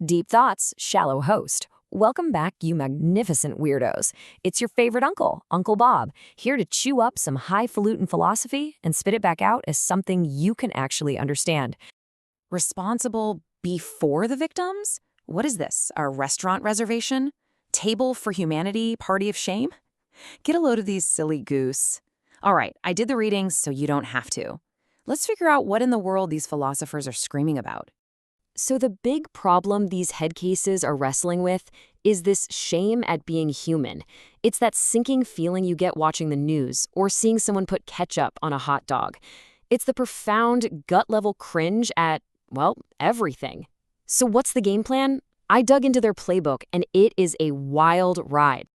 Deep Thoughts, Shallow Host. Welcome back, you magnificent weirdos. It's your favorite uncle, Uncle Bob, here to chew up some highfalutin philosophy and spit it back out as something you can actually understand. Responsible before the victims? What is this, a restaurant reservation? Table for humanity, party of shame? Get a load of these silly goose. All right, I did the readings, so you don't have to. Let's figure out what in the world these philosophers are screaming about. So the big problem these head cases are wrestling with is this shame at being human. It's that sinking feeling you get watching the news or seeing someone put ketchup on a hot dog. It's the profound gut-level cringe at, well, everything. So what's the game plan? I dug into their playbook, and it is a wild ride.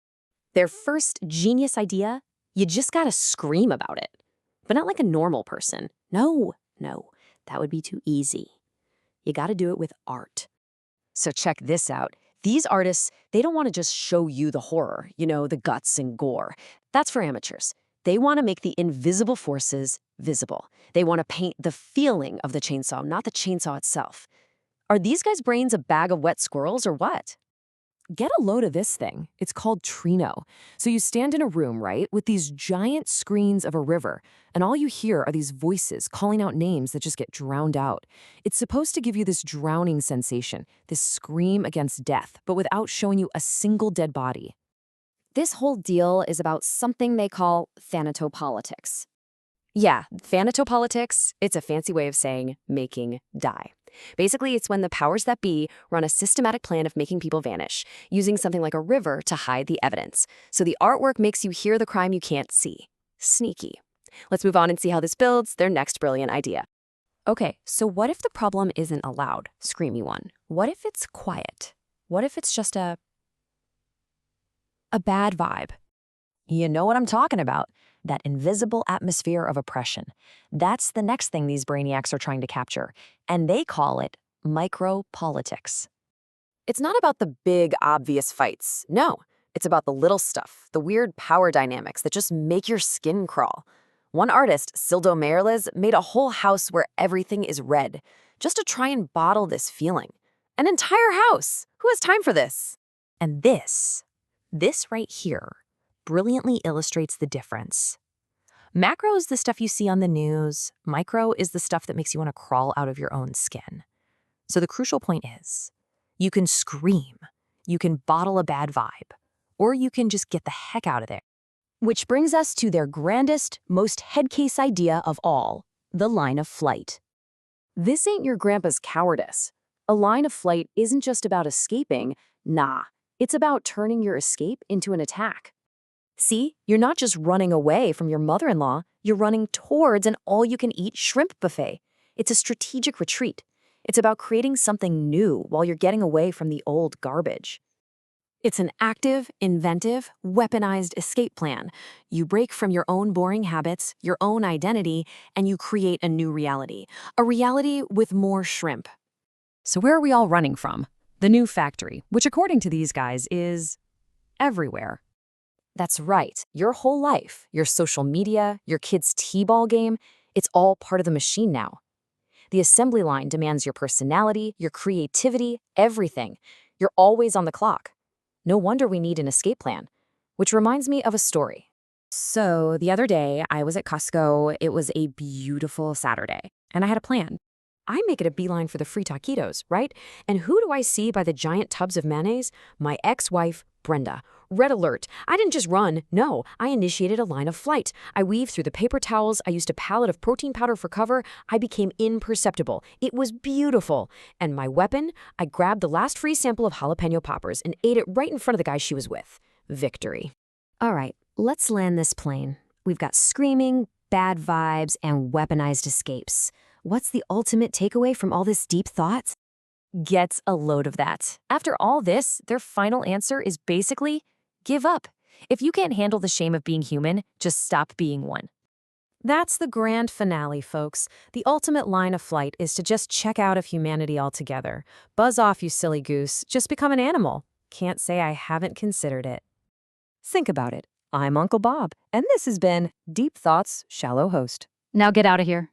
Their first genius idea? You just gotta scream about it. But not like a normal person. No, that would be too easy. You gotta do it with art. So check this out. These artists, they don't want to just show you the horror, the guts and gore. That's for amateurs. They want to make the invisible forces visible. They want to paint the feeling of the chainsaw, not the chainsaw itself. Are these guys' brains a bag of wet squirrels or what? Get a load of this thing. It's called Trino. So you stand in a room, right, with these giant screens of a river, and all you hear are these voices calling out names that just get drowned out. It's supposed to give you this drowning sensation, this scream against death, but without showing you a single dead body. This whole deal is about something they call thanatopolitics. Yeah, thanatopolitics, it's a fancy way of saying making die. Basically, it's when the powers that be run a systematic plan of making people vanish, using something like a river to hide the evidence. So the artwork makes you hear the crime you can't see. Sneaky. Let's move on and see how this builds their next brilliant idea. Okay, so what if the problem isn't a loud, screamy one? What if it's quiet? What if it's just a bad vibe? You know what I'm talking about. That invisible atmosphere of oppression. That's the next thing these brainiacs are trying to capture, and they call it micropolitics. It's not about the big, obvious fights. No, it's about the little stuff, the weird power dynamics that just make your skin crawl. One artist, Sildo Mayerles, made a whole house where everything is red, just to try and bottle this feeling. An entire house! Who has time for this? And this right here, brilliantly illustrates the difference. Macro is the stuff you see on the news. Micro is the stuff that makes you want to crawl out of your own skin. So the crucial point is, you can scream, you can bottle a bad vibe, or you can just get the heck out of there. Which brings us to their grandest, most headcase idea of all, the line of flight. This ain't your grandpa's cowardice. A line of flight isn't just about escaping. Nah, it's about turning your escape into an attack. See, you're not just running away from your mother-in-law, you're running towards an all-you-can-eat shrimp buffet. It's a strategic retreat. It's about creating something new while you're getting away from the old garbage. It's an active, inventive, weaponized escape plan. You break from your own boring habits, your own identity, and you create a new reality. A reality with more shrimp. So where are we all running from? The new factory, which according to these guys is everywhere. That's right. Your whole life, your social media, your kid's t-ball game, it's all part of the machine now. The assembly line demands your personality, your creativity, everything. You're always on the clock. No wonder we need an escape plan. Which reminds me of a story. So the other day, I was at Costco. It was a beautiful Saturday, and I had a plan. I make it a beeline for the free taquitos, right? And who do I see by the giant tubs of mayonnaise? My ex-wife, Brenda. Red alert. I didn't just run. No, I initiated a line of flight. I weaved through the paper towels. I used a pallet of protein powder for cover. I became imperceptible. It was beautiful. And my weapon? I grabbed the last free sample of jalapeno poppers and ate it right in front of the guy she was with. Victory. All right, let's land this plane. We've got screaming, bad vibes, and weaponized escapes. What's the ultimate takeaway from all this deep thought? Get a load of that. After all this, their final answer is basically give up. If you can't handle the shame of being human, just stop being one. That's the grand finale, folks. The ultimate line of flight is to just check out of humanity altogether. Buzz off, you silly goose. Just become an animal. Can't say I haven't considered it. Think about it. I'm Uncle Bob, and this has been Deep Thoughts, Shallow Host. Now get out of here.